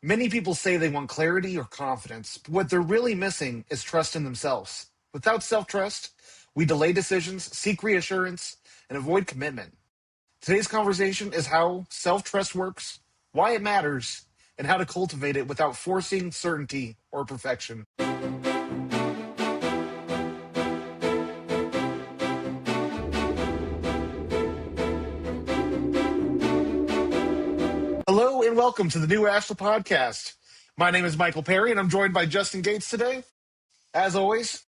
Many people say they want clarity or confidence, but what they're really missing is trust in themselves. Without self trust, we delay decisions, seek reassurance, and avoid commitment. Today's conversation is how self trust works, why it matters, and how to cultivate it without forcing certainty or perfection. Hello and welcome to the new Ashla Podcast. My name is Michael Perry and I'm joined by Justin Gates today. As always,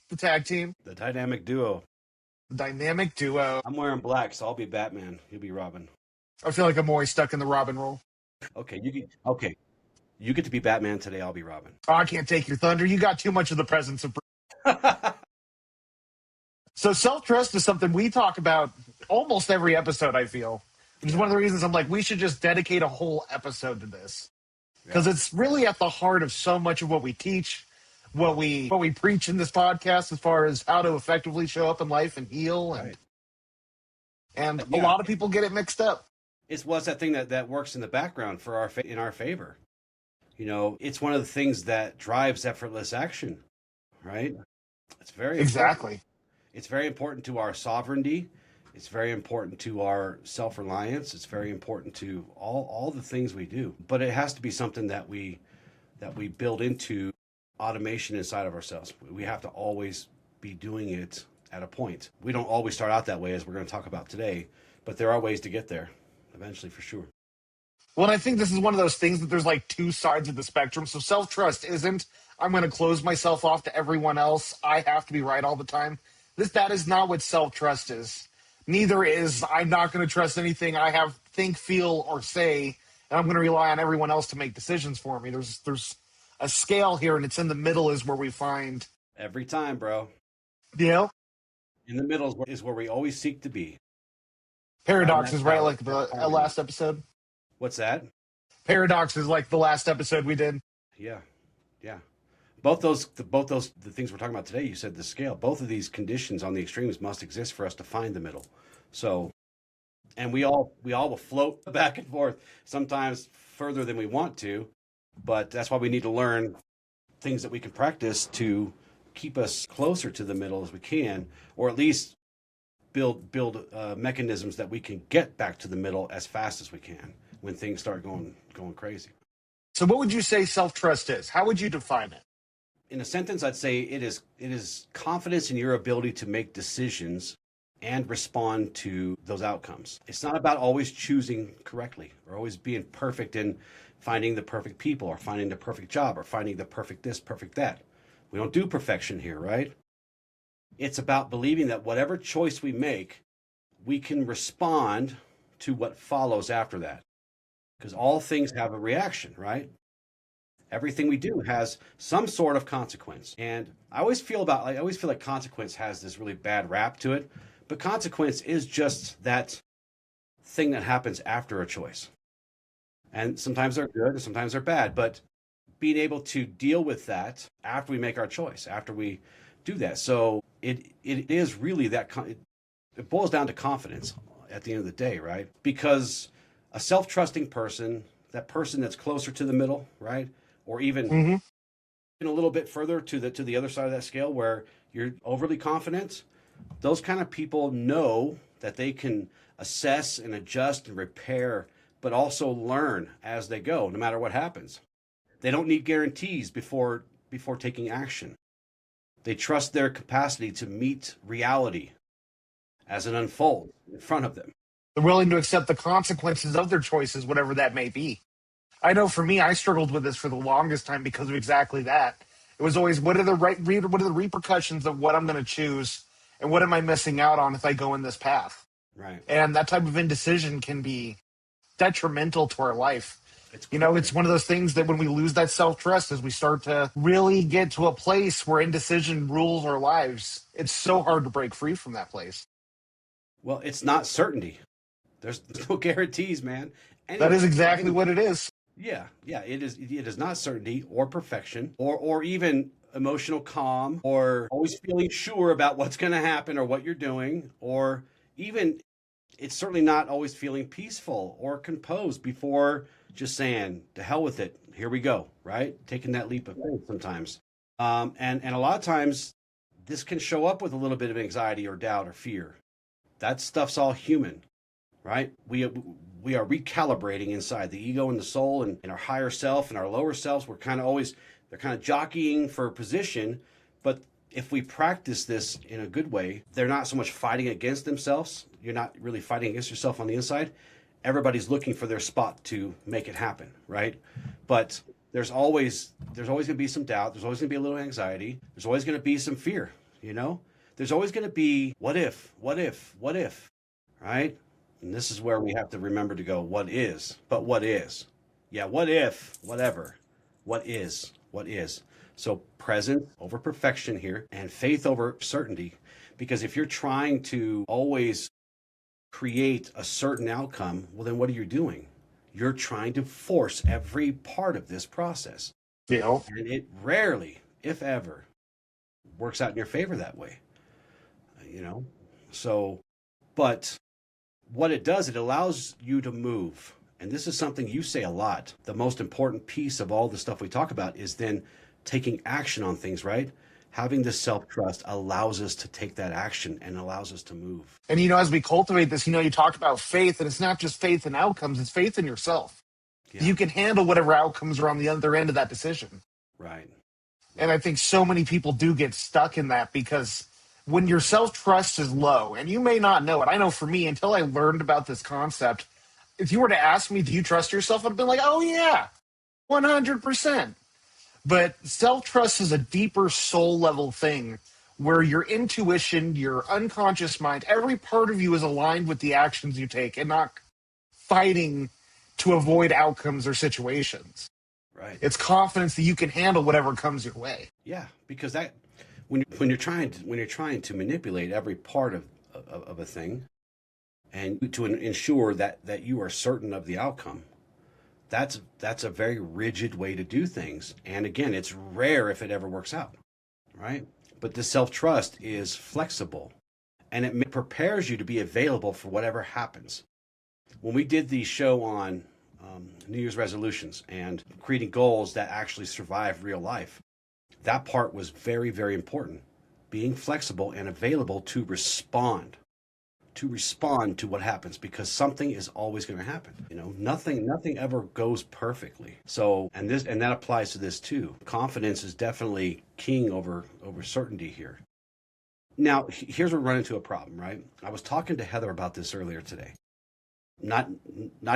the tag team, The dynamic duo. the dynamic duo. I'm wearing black, so I'll be Batman. You'll be Robin. I feel like I'm always stuck in the Robin role. Okay, you get to be Batman today. I'll be Robin. Oh, I can't take your thunder. You got too much of the presence of. So self-trust is something we talk about almost every episode, I feel. It's one of the reasons I'm like, we should just dedicate a whole episode to this. Because it's really at the heart of so much of what we teach, what we preach in this podcast as far as how to effectively show up in life and heal. And a lot of people get it mixed up. It's what's that thing that works in the background for in our favor. You know, it's one of the things that drives effortless action, right? It's very Exactly. important. It's very important to our sovereignty. It's very important to our self-reliance. It's very important to all the things we do. But it has to be something that we build into automation inside of ourselves. We have to always be doing it at a point. We don't always start out that way, as we're going to talk about today, but there are ways to get there eventually, for sure. Well, and I think this is one of those things that there's like two sides of the spectrum. So self-trust isn't, I'm going to close myself off to everyone else. I have to be right all the time. That is not what self-trust is. Neither is I'm not going to trust anything I have, think, feel, or say, and I'm going to rely on everyone else to make decisions for me. There's a scale here, and it's in the middle is where we find. Every time, bro. You know? In the middle is where we always seek to be. Paradox is right, like the last episode. What's that? Paradox is like the last episode we did. Yeah. Both those the things we're talking about today, you said the scale. Both of these conditions on the extremes must exist for us to find the middle. So, and we all will float back and forth, sometimes further than we want to, but that's why we need to learn things that we can practice to keep us closer to the middle as we can, or at least build mechanisms that we can get back to the middle as fast as we can when things start going crazy. So what would you say self-trust is? How would you define it? In a sentence, I'd say it is confidence in your ability to make decisions and respond to those outcomes. It's not about always choosing correctly or always being perfect in finding the perfect people or finding the perfect job or finding the perfect this, perfect that. We don't do perfection here, right? It's about believing that whatever choice we make, we can respond to what follows after that. Because all things have a reaction, right? Everything we do has some sort of consequence. And I always feel like consequence has this really bad rap to it. But consequence is just that thing that happens after a choice. And sometimes they're good and sometimes they're bad. But being able to deal with that after we make our choice, after we do that. So it is really it boils down to confidence at the end of the day, right? Because a self-trusting person, that person that's closer to the middle, right? Or even a little bit further to the other side of that scale where you're overly confident, those kind of people know that they can assess and adjust and repair, but also learn as they go, no matter what happens. They don't need guarantees before taking action. They trust their capacity to meet reality as it unfolds in front of them. They're willing to accept the consequences of their choices, whatever that may be. I know for me, I struggled with this for the longest time because of exactly that. It was always, what are the repercussions of what I'm going to choose, and what am I missing out on if I go in this path? Right. And that type of indecision can be detrimental to our life. It's one of those things that when we lose that self-trust, as we start to really get to a place where indecision rules our lives, it's so hard to break free from that place. Well, it's not certainty. There's no guarantees, man. That is exactly what it is. Yeah, it is not certainty or perfection or even emotional calm or always feeling sure about what's going to happen or what you're doing, or even it's certainly not always feeling peaceful or composed before just saying, to hell with it. Here we go, right? Taking that leap of faith sometimes. And a lot of times this can show up with a little bit of anxiety or doubt or fear. That stuff's all human, right? We are recalibrating inside the ego and the soul and our higher self and our lower selves. We're kind of always, they're kind of jockeying for position. But if we practice this in a good way, they're not so much fighting against themselves. You're not really fighting against yourself on the inside. Everybody's looking for their spot to make it happen, right? But there's always going to be some doubt. There's always going to be a little anxiety. There's always going to be some fear, you know? There's always going to be what if, right? And this is where we have to remember to go, what is? But what is? Yeah, what if, whatever. What is? So present over perfection here and faith over certainty. Because if you're trying to always create a certain outcome, well, then what are you doing? You're trying to force every part of this process. Yeah. And it rarely, if ever, works out in your favor that way. So, but what it does, it allows you to move. And this is something you say a lot. The most important piece of all the stuff we talk about is then taking action on things, right? Having this self-trust allows us to take that action and allows us to move. And, as we cultivate this, you talk about faith, and it's not just faith in outcomes, it's faith in yourself. Yeah. You can handle whatever outcomes are on the other end of that decision. Right. And I think so many people do get stuck in that because when your self-trust is low, and you may not know it, I know for me, until I learned about this concept, if you were to ask me, do you trust yourself? I'd have been like, oh yeah, 100%. But self-trust is a deeper soul level thing where your intuition, your unconscious mind, every part of you is aligned with the actions you take and not fighting to avoid outcomes or situations. Right. It's confidence that you can handle whatever comes your way. Yeah, because that when you're trying to manipulate every part of a thing and to ensure that you are certain of the outcome, that's a very rigid way to do things. And again, it's rare if it ever works out, right? But the self-trust is flexible and it prepares you to be available for whatever happens. When we did the show on New Year's resolutions and creating goals that actually survive real life, that part was very, very important. Being flexible and available to respond to what happens, because something is always going to happen. Nothing ever goes perfectly. So, and that applies to this too. Confidence is definitely king over certainty here. Now, here's where we run into a problem, right? I was talking to Heather about this earlier today. Not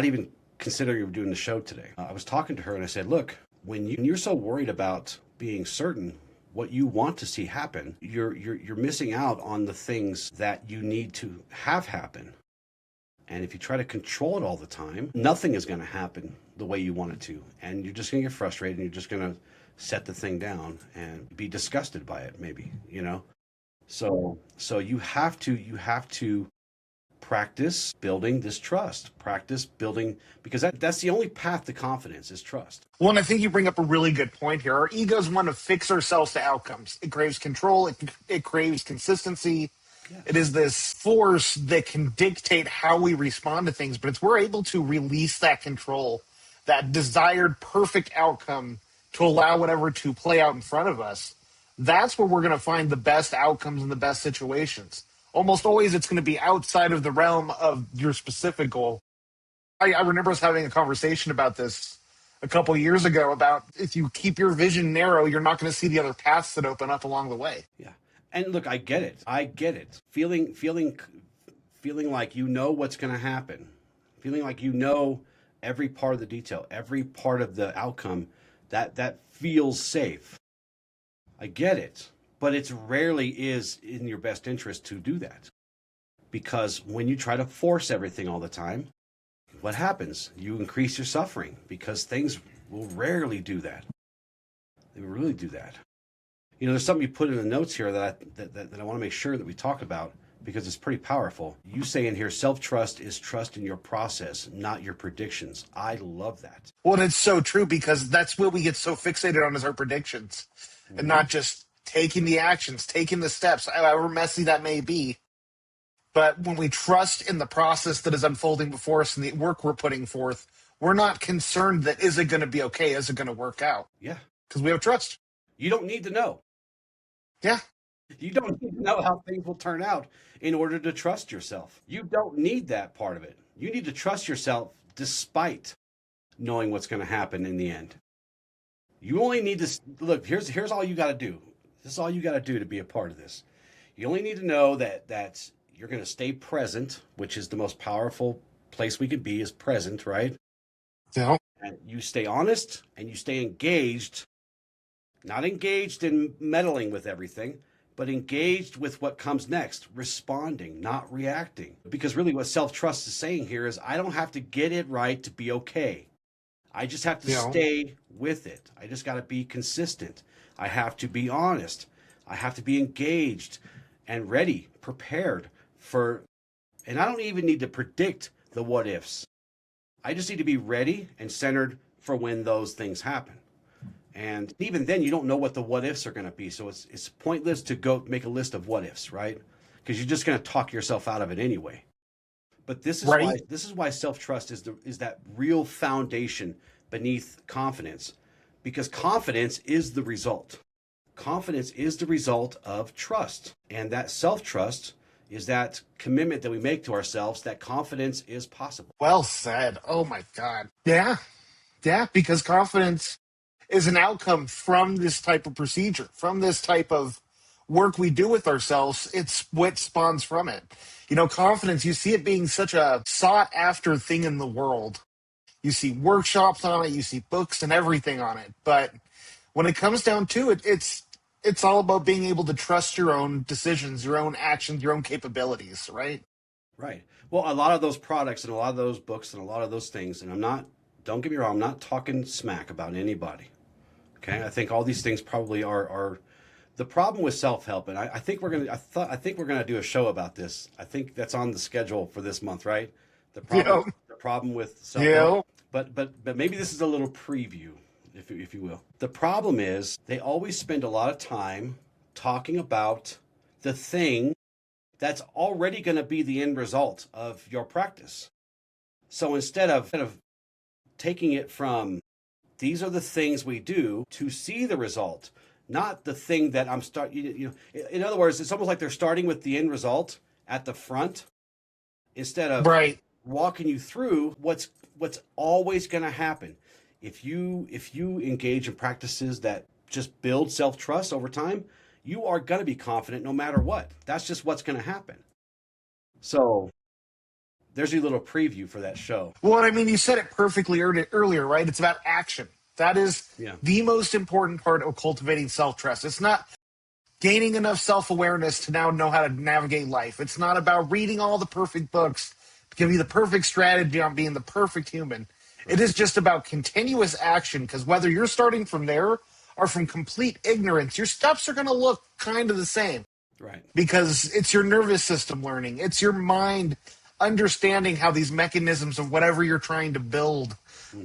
even considering we were doing the show today. I was talking to her and I said, look, when you're so worried about being certain what you want to see happen, you're missing out on the things that you need to have happen. And if you try to control it all the time, nothing is going to happen the way you want it to. And you're just going to get frustrated and you're just going to set the thing down and be disgusted by it, maybe, So you have to practice building this trust, practice building, because that's the only path to confidence is trust. Well, and I think you bring up a really good point here. Our egos want to fix ourselves to outcomes. It craves control. It craves consistency. Yes. It is this force that can dictate how we respond to things, but it's we're able to release that control, that desired perfect outcome to allow whatever to play out in front of us. That's where we're going to find the best outcomes and the best situations. Almost always it's going to be outside of the realm of your specific goal. I remember us having a conversation about this a couple of years ago about if you keep your vision narrow, you're not going to see the other paths that open up along the way. Yeah. And look, I get it. Feeling like you know what's going to happen. Feeling like you know every part of the detail, every part of the outcome, that feels safe. I get it. But it rarely is in your best interest to do that. Because when you try to force everything all the time, what happens? You increase your suffering, because things will rarely do that. They will really do that. There's something you put in the notes here that I want to make sure that we talk about, because it's pretty powerful. You say in here, self-trust is trust in your process, not your predictions. I love that. Well, and it's so true, because that's what we get so fixated on is our predictions, and not just taking the actions, taking the steps, however messy that may be. But when we trust in the process that is unfolding before us and the work we're putting forth, We're not concerned that is it going to be okay? Is it going to work out? Yeah. Because we have trust. You don't need to know. Yeah. You don't need to know how things will turn out in order to trust yourself. You don't need that part of it. You need to trust yourself despite knowing what's going to happen in the end. You only need to look, here's all you got to do. This is all you got to do to be a part of this. You only need to know that you're going to stay present, which is the most powerful place we can be, is present, right? Yeah. And you stay honest and you stay engaged, not engaged in meddling with everything, but engaged with what comes next, responding, not reacting. Because really what self-trust is saying here is I don't have to get it right to be okay. I just have to stay with it. I just got to be consistent. I have to be honest. I have to be engaged and ready, prepared for, and I don't even need to predict the what ifs. I just need to be ready and centered for when those things happen. And even then, you don't know what the what ifs are going to be. So it's pointless to go make a list of what ifs, right? Because you're just going to talk yourself out of it anyway. But this is why self-trust is that real foundation beneath confidence, because confidence is the result. Confidence is the result of trust, and that self-trust is that commitment that we make to ourselves that confidence is possible. Well said. Oh my God. Yeah. Yeah. Because confidence is an outcome from this type of procedure, from this type of work we do with ourselves. It's what spawns from it. Confidence, you see it being such a sought after thing in the world. You see workshops on it, you see books and everything on it. But when it comes down to it, it's all about being able to trust your own decisions, your own actions, your own capabilities, right? Right. Well, a lot of those products and a lot of those books and a lot of those things, and don't get me wrong, I'm not talking smack about anybody. Okay? I think all these things probably are the problem with self-help, and I think we're gonna do a show about this. I think that's on the schedule for this month, right? The problem with self-help. But maybe this is a little preview, if you will. The problem is they always spend a lot of time talking about the thing that's already going to be the end result of your practice. So instead of taking it from these are the things we do to see the result, not the thing that I'm in other words, it's almost like they're starting with the end result at the front instead of walking you through what's always going to happen. If you engage in practices that just build self-trust over time, you are going to be confident no matter what. That's just what's going to happen. So there's your little preview for that show. Well, I mean, you said it perfectly earlier, right? It's about action. That is the most important part of cultivating self-trust. It's not gaining enough self-awareness to now know how to navigate life. It's not about reading all the perfect books to give you the perfect strategy on being the perfect human. It is just about continuous action, because whether you're starting from there or from complete ignorance, your steps are going to look kind of the same. Right. Because it's your nervous system learning. It's your mind understanding how these mechanisms of whatever you're trying to build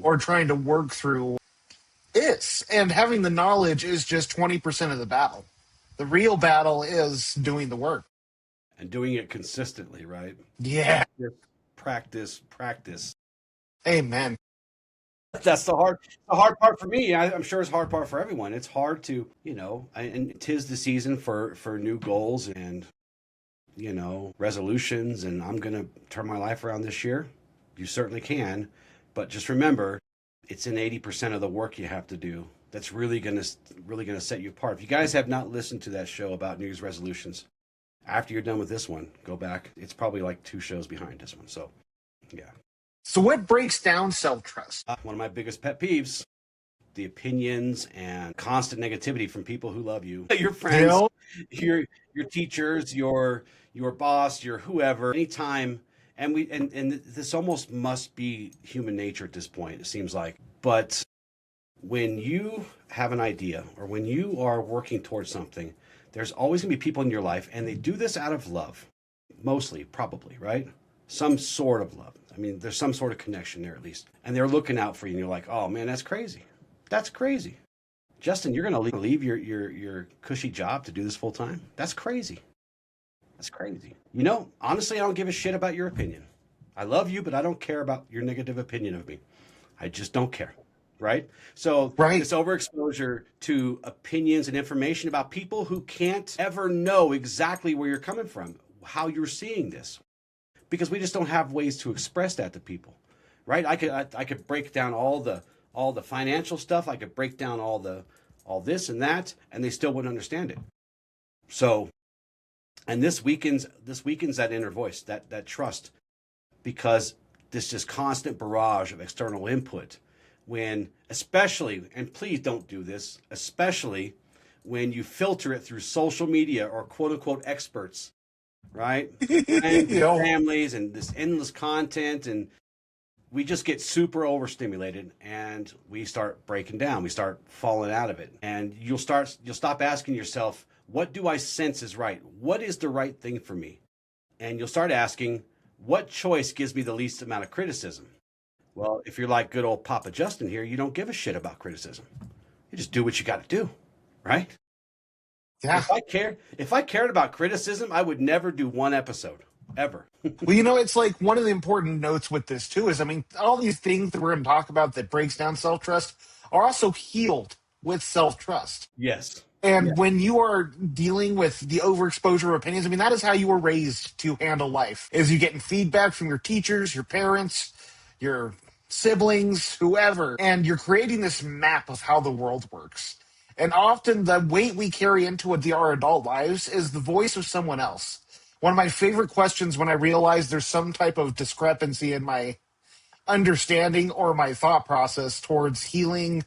or trying to work through is. And having the knowledge is just 20% of the battle. The real battle is doing the work. And doing it consistently, right? Yeah. Practice. Amen. That's the hard part for me. I'm sure it's a hard part for everyone. It's hard to, and 'tis the season for new goals and, resolutions. And I'm going to turn my life around this year. You certainly can. But just remember, it's in 80% of the work you have to do that's really going to set you apart. If you guys have not listened to that show about New Year's resolutions, after you're done with this one, go back. It's probably like 2 shows behind this one. So, yeah. So what breaks down self-trust? One of my biggest pet peeves, the opinions and constant negativity from people who love you. Your friends, your teachers, your boss, your whoever, anytime. And this almost must be human nature at this point, it seems like. But when you have an idea or when you are working towards something, there's always going to be people in your life, and they do this out of love. Mostly, probably, right? Some sort of love. I mean, there's some sort of connection there at least. And they're looking out for you, and you're like, oh man, that's crazy. That's crazy. Justin, you're going to leave your cushy job to do this full time? That's crazy. That's crazy. Honestly, I don't give a shit about your opinion. I love you, but I don't care about your negative opinion of me. I just don't care. Right? So Right. this overexposure to opinions and information about people who can't ever know exactly where you're coming from, how you're seeing this, because we just don't have ways to express that to people, right? I could break down all the financial stuff. I could break down all this and that, and they still wouldn't understand it. So, and this weakens that inner voice, that trust, because this just constant barrage of external input, when especially, and please don't do this, especially when you filter it through social media or quote unquote experts, right? Friends You and know, families and this endless content, and we just get super overstimulated and we start breaking down. We start falling out of it. And you'll stop asking yourself, what do I sense is right? What is the right thing for me? And you'll start asking, what choice gives me the least amount of criticism? Well, if you're like good old Papa Justin here, you don't give a shit about criticism. You just do what you got to do, right? yeah. If I cared about criticism, I would never do one episode ever. Well, it's like one of the important notes with this too is, I mean, all these things that we're going to talk about that breaks down self trust are also healed with self trust. Yes. And when you are dealing with the overexposure of opinions, I mean, that is how you were raised to handle life. Is you getting feedback from your teachers, your parents, your siblings, whoever, and you're creating this map of how the world works. And often the weight we carry into our adult lives is the voice of someone else. One of my favorite questions when I realize there's some type of discrepancy in my understanding or my thought process towards healing.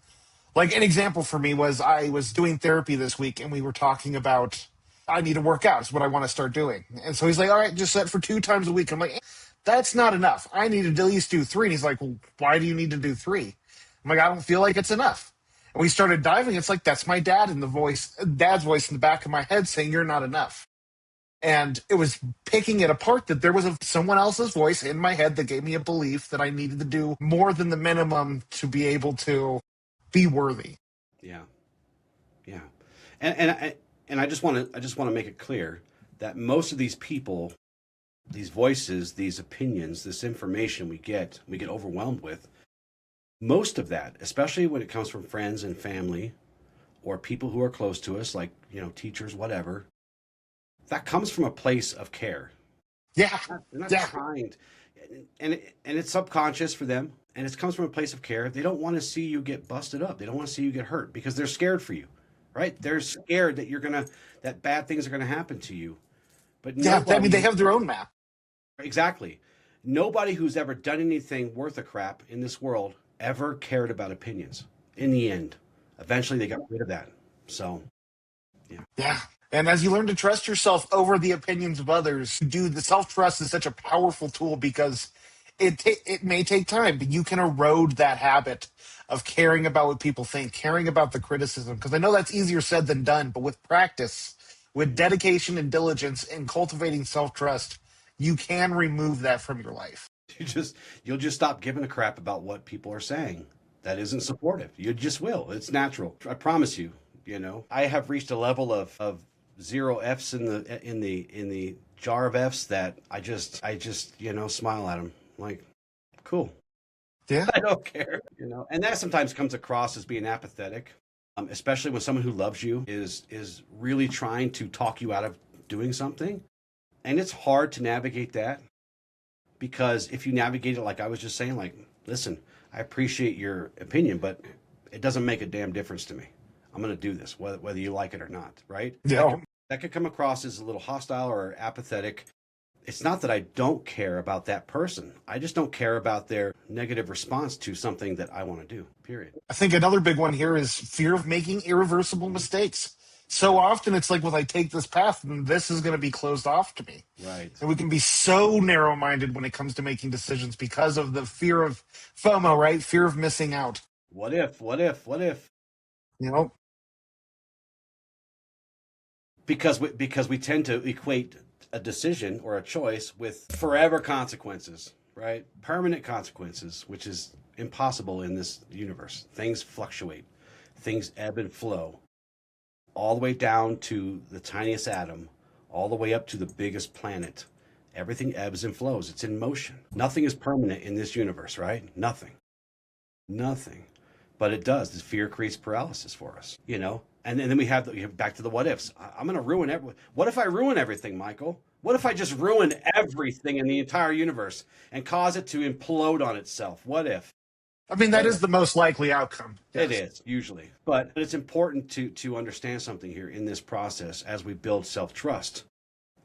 Like an example for me was I was doing therapy this week and we were talking about I need to work out is what I want to start doing. And so he's like, all right, just set for 2 times a week. I'm like, that's not enough. I need to at least do 3. And he's like, well, why do you need to do 3? I'm like, I don't feel like it's enough. And we started diving. It's like, that's my dad's voice in the back of my head saying you're not enough. And it was picking it apart that there was someone else's voice in my head that gave me a belief that I needed to do more than the minimum to be able to be worthy. Yeah. Yeah. And I just want to make it clear that most of these people, these voices, these opinions, this information we get overwhelmed with, most of that, especially when it comes from friends and family or people who are close to us, like, teachers, whatever, that comes from a place of care. Yeah. They're not Yeah. trying to, and it's subconscious for them, and it comes from a place of care. They don't want to see you get busted up. They don't want to see you get hurt because they're scared for you, right? They're scared that that bad things are gonna happen to you. But Yeah. I mean, they nobody, have their own map. exactly, nobody who's ever done anything worth a crap in this world ever cared about opinions. In the end, eventually they got rid of that. So, yeah. Yeah. And as you learn to trust yourself over the opinions of others, dude, the self trust is such a powerful tool because it may take time, but you can erode that habit of caring about what people think, caring about the criticism. Because I know that's easier said than done, but with practice, with dedication and diligence in cultivating self trust, you can remove that from your life. You'll just stop giving a crap about what people are saying that isn't supportive. You just will. It's natural. I promise you. I have reached a level of 0 F's in the jar of F's that I just smile at them like, cool. Yeah. I don't care. And that sometimes comes across as being apathetic, especially when someone who loves you is really trying to talk you out of doing something, and it's hard to navigate that. Because if you navigate it like I was just saying, like, listen, I appreciate your opinion, but it doesn't make a damn difference to me. I'm going to do this, whether you like it or not, right? Yeah. That could come across as a little hostile or apathetic. It's not that I don't care about that person. I just don't care about their negative response to something that I want to do, period. I think another big one here is fear of making irreversible mistakes. So often it's like, well, I take this path and this is going to be closed off to me. Right. And we can be so narrow minded when it comes to making decisions because of the fear of FOMO, right? Fear of missing out. What if? You know? Because we tend to equate a decision or a choice with forever consequences, right? Permanent consequences, which is impossible in this universe. Things fluctuate. Things ebb and flow. All the way down to the tiniest atom, all the way up to the biggest planet. Everything ebbs and flows. It's in motion. Nothing is permanent in this universe, right? Nothing. Nothing. But it does. The fear creates paralysis for us, you know? And then we have back to the what ifs. I'm going to ruin everything. What if I ruin everything, Michael? What if I just ruin everything in the entire universe and cause it to implode on itself? What if? I mean, that What is if? the most likely outcome. It Yes. is, usually. But it's important to understand something here in this process as we build self-trust.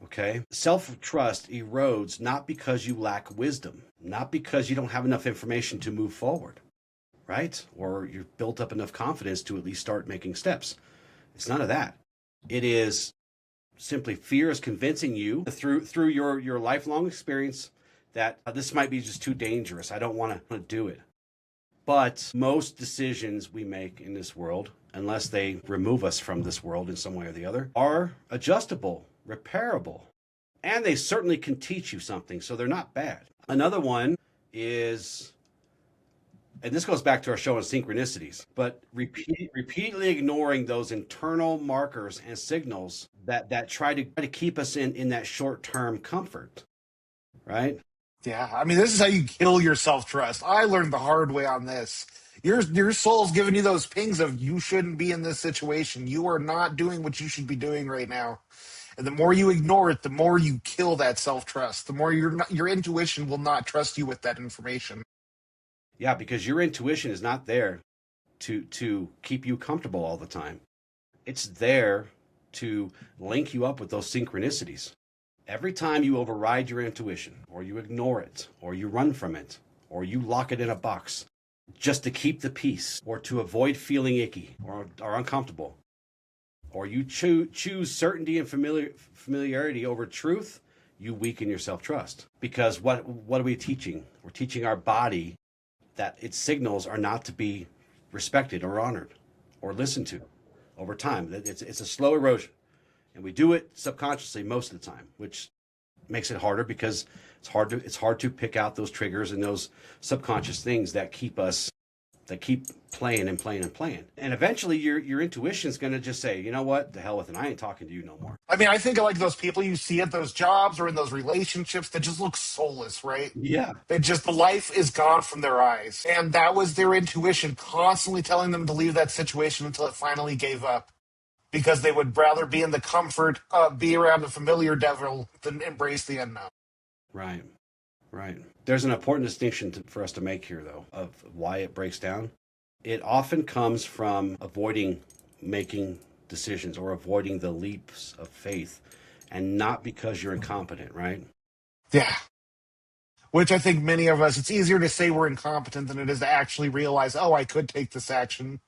Okay? Self-trust erodes not because you lack wisdom, not because you don't have enough information to move forward, right? Or you've built up enough confidence to at least start making steps. It's none of that. It is simply fear is convincing you through your lifelong experience that this might be just too dangerous. I don't want to do it. But most decisions we make in this world, unless they remove us from this world in some way or the other, are adjustable, repairable, and they certainly can teach you something, so they're not bad. Another one is, and this goes back to our show on synchronicities, but repeatedly ignoring those internal markers and signals that try to keep us in that short-term comfort, right? Yeah, I mean, this is how you kill your self trust. I learned the hard way on this. Your soul's giving you those pings of you shouldn't be in this situation. You are not doing what you should be doing right now. And the more you ignore it, the more you kill that self trust. The more your intuition will not trust you with that information. Yeah, because your intuition is not there to keep you comfortable all the time. It's there to link you up with those synchronicities. Every time you override your intuition, or you ignore it, or you run from it, or you lock it in a box just to keep the peace, or to avoid feeling icky or uncomfortable, or you choose certainty and familiarity over truth, you weaken your self-trust. Because what are we teaching? We're teaching our body that its signals are not to be respected or honored or listened to over time. It's a slow erosion. And we do it subconsciously most of the time, which makes it harder because it's hard to pick out those triggers and those subconscious things that keep playing and playing and playing. And eventually your intuition's going to just say, you know what, the hell with it. I ain't talking to you no more. I mean, I think of like those people you see at those jobs or in those relationships that just look soulless, right? Yeah. They just, the life is gone from their eyes. And that was their intuition constantly telling them to leave that situation until it finally gave up. Because they would rather be in the comfort of be around the familiar devil than embrace the unknown. Right. Right. There's an important distinction for us to make here, though, of why it breaks down. It often comes from avoiding making decisions or avoiding the leaps of faith, and not because you're incompetent, right? Yeah. Which I think many of us, it's easier to say we're incompetent than it is to actually realize, oh, I could take this action.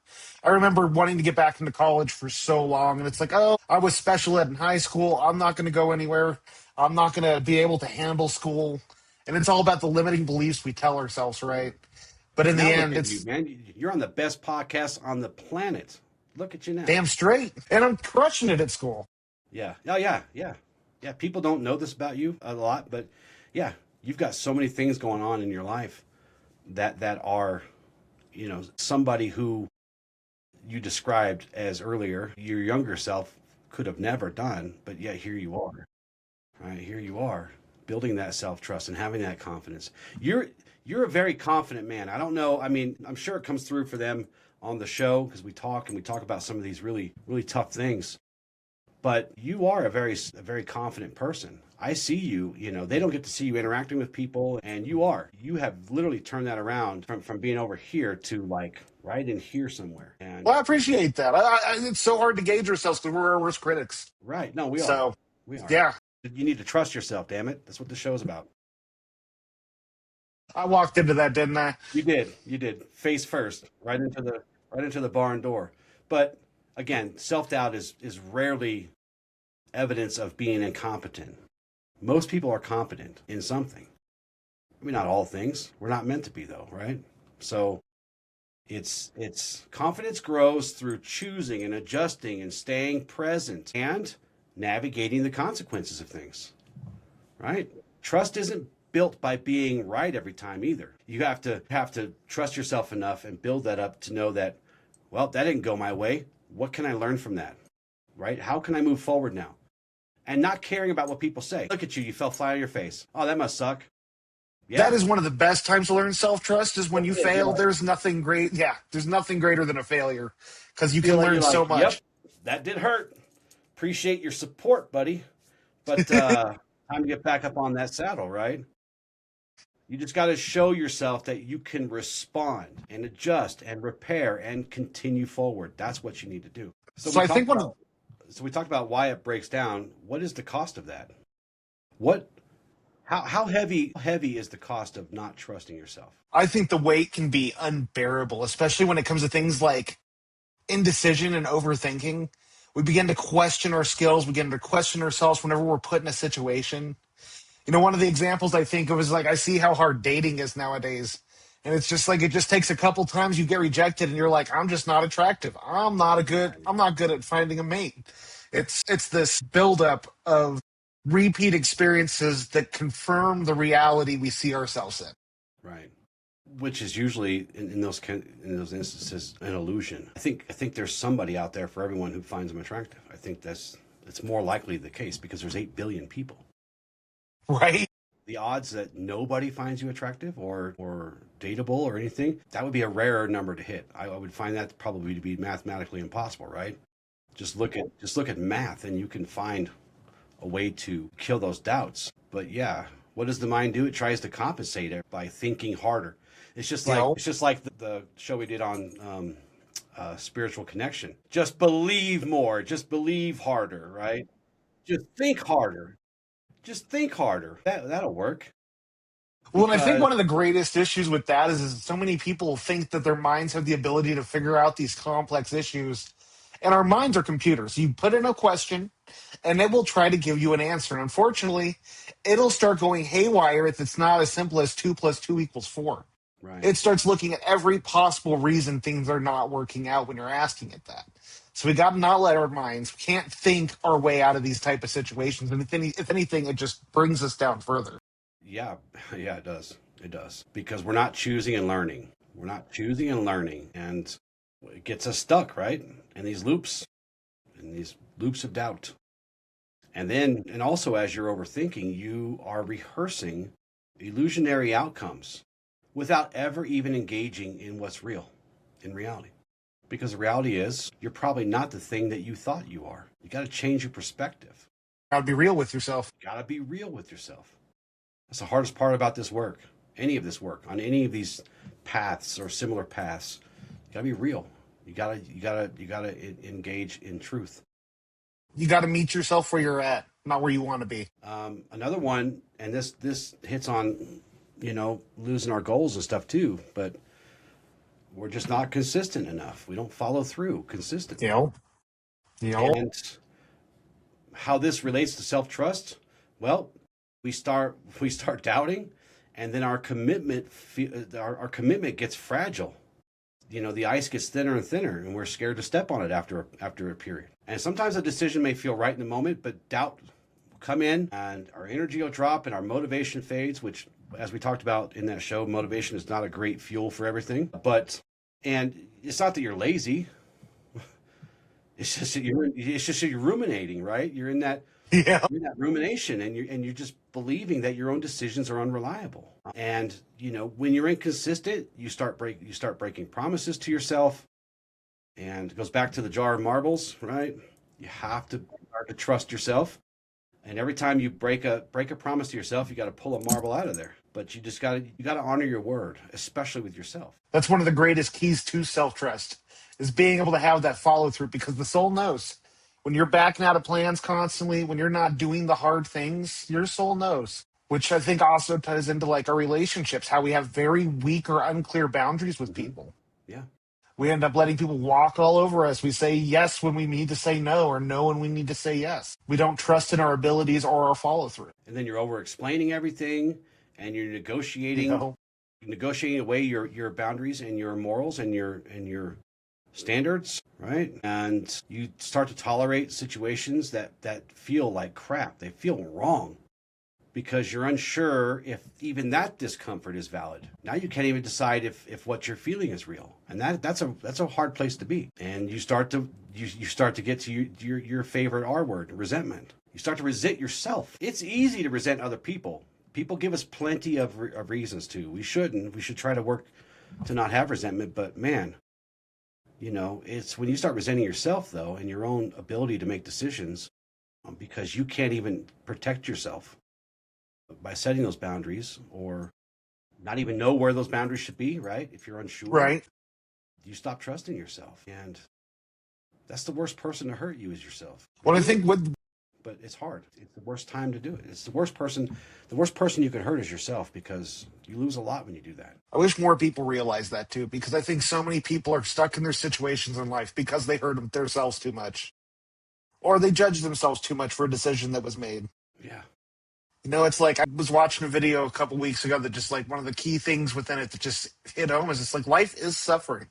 I remember wanting to get back into college for so long, and it's like, oh, I was special ed in high school. I'm not going to go anywhere. I'm not going to be able to handle school. And it's all about the limiting beliefs we tell ourselves, right? But in the Now look end, at you, it's man. You're on the best podcast on the planet. Look at you now. damn straight. And I'm crushing it at school. Yeah. Oh, yeah. Yeah. Yeah. People don't know this about you a lot, but yeah, you've got so many things going on in your life that are, you know, somebody who you described as earlier, your younger self could have never done, but yet here you are. Right? Here you are, building that self-trust and having that confidence. You're a very confident man. I don't know. I mean, I'm sure it comes through for them on the show because we talk about some of these really, really tough things. But you are a very confident person. I see you, you know, they don't get to see you interacting with people, and you have literally turned that around from being over here to like right in here somewhere. And Well, I appreciate that. It's so hard to gauge ourselves because we're our worst critics. right. No, we are. So, We are. yeah, You need to trust yourself, damn it. That's what the show's about. I walked into that, didn't I? You did. You did. Face first, right into the barn door. But again, self-doubt is rarely evidence of being incompetent. Most people are competent in something. I mean, not all things. We're not meant to be, though, right? So it's confidence grows through choosing and adjusting and staying present and navigating the consequences of things, right? Trust isn't built by being right every time either. You have to trust yourself enough and build that up to know that, well, that didn't go my way. What can I learn from that, right? How can I move forward now? And not caring about what people say. Look at you, you fell flat on your face. Oh, that must suck. That Yeah. is one of the best times to learn self-trust is when you It is. You're fail. like, There's nothing great. Yeah, there's nothing greater than a failure because you feel can like learn you're so like, yep, much. that did hurt. Appreciate your support, buddy. But time to get back up on that saddle, right? You just got to show yourself that you can respond and adjust and repair and continue forward. That's what you need to do. So So we I talked think about so we talked about why it breaks down. What is the cost of that? What how heavy is the cost of not trusting yourself? I think the weight can be unbearable, especially when it comes to things like indecision and overthinking. We begin to question our skills. We begin to question ourselves whenever we're put in a situation. One of the examples I think of is like I see how hard dating is nowadays. And it's just like it just takes a couple times you get rejected and you're like, I'm just not attractive. I'm not good at finding a mate. It's this buildup of repeat experiences that confirm the reality we see ourselves in. Right. Which is usually in those instances an illusion. I think there's somebody out there for everyone who finds them attractive. I think it's more likely the case because there's 8 billion people. Right? The odds that nobody finds you attractive or dateable or anything, that would be a rarer number to hit. I would find that probably to be mathematically impossible, right? Just look at math and you can find a way to kill those doubts. But yeah, what does the mind do? It tries to compensate it by thinking harder. You know? It's just like the show we did on spiritual connection. Just believe more. Just believe harder, right? Just think harder. Just think harder. That'll work. Well, and I think Because one of the greatest issues with that is so many people think that their minds have the ability to figure out these complex issues. And our minds are computers. You put in a question and it will try to give you an answer. And unfortunately, it'll start going haywire if it's not as simple as 2 + 2 = 4. right, It starts looking at every possible reason things are not working out when you're asking it that. So we got to not let our minds, we can't think our way out of these type of situations. And if anything, it just brings us down further. yeah, yeah, it does. It does because we're not choosing and learning. We're not choosing and learning, and it gets us stuck, right? In these loops of doubt. And also as you're overthinking, you are rehearsing illusionary outcomes without ever even engaging in what's real in reality. Because the reality is, you're probably not the thing that you thought you are. You got to change your perspective. Got to be real with yourself. You got to be real with yourself. That's the hardest part about this work. Any of this work on any of these paths or similar paths, you got to be real. You gotta engage in truth. You got to meet yourself where you're at, not where you want to be. Another one, and this hits on, losing our goals and stuff too. But we're just not consistent enough. We don't follow through consistently. You know? You know? And how this relates to self-trust? Well, we start doubting, and then our commitment gets fragile. The ice gets thinner and thinner, and we're scared to step on it after a period. And sometimes a decision may feel right in the moment, but doubt will come in, and our energy will drop, and our motivation fades. Which, as we talked about in that show, motivation is not a great fuel for everything. And it's not that you're lazy. It's just that you're ruminating, right? You're in that Yeah. rumination, and you're just believing that your own decisions are unreliable. And when you're inconsistent, you start breaking promises to yourself. And it goes back to the jar of marbles, right? You have to start to trust yourself. And every time you break a promise to yourself, you got to pull a marble out of there. But you got to honor your word, especially with yourself. That's one of the greatest keys to self-trust is being able to have that follow through because the soul knows when you're backing out of plans constantly, when you're not doing the hard things, your soul knows, which I think also ties into like our relationships, how we have very weak or unclear boundaries with people. Yeah. We end up letting people walk all over us. We say yes when we need to say no or no when we need to say yes. We don't trust in our abilities or our follow through. And then you're over explaining everything and you're negotiating away your boundaries and your morals and your standards, right? And you start to tolerate situations that feel like crap. They feel wrong because you're unsure if even that discomfort is valid. Now you can't even decide if what you're feeling is real. And that's a hard place to be. And you start to get to your favorite R word, resentment. You start to resent yourself. It's easy to resent other people, People give us plenty of reasons to. We shouldn't. We should try to work to not have resentment. But man, it's when you start resenting yourself, though, and your own ability to make decisions, because you can't even protect yourself by setting those boundaries, or not even know where those boundaries should be, right? If you're unsure, Right. you stop trusting yourself. And that's the worst person to hurt you is yourself. Well, I think But it's hard. It's the worst time to do it. It's the worst person you can hurt is yourself, because you lose a lot when you do that. I wish more people realize that too, because I think so many people are stuck in their situations in life because they hurt themselves too much, or they judge themselves too much for a decision that was made. Yeah. It's like I was watching a video a couple weeks ago that just like one of the key things within it that just hit home is it's like life is suffering.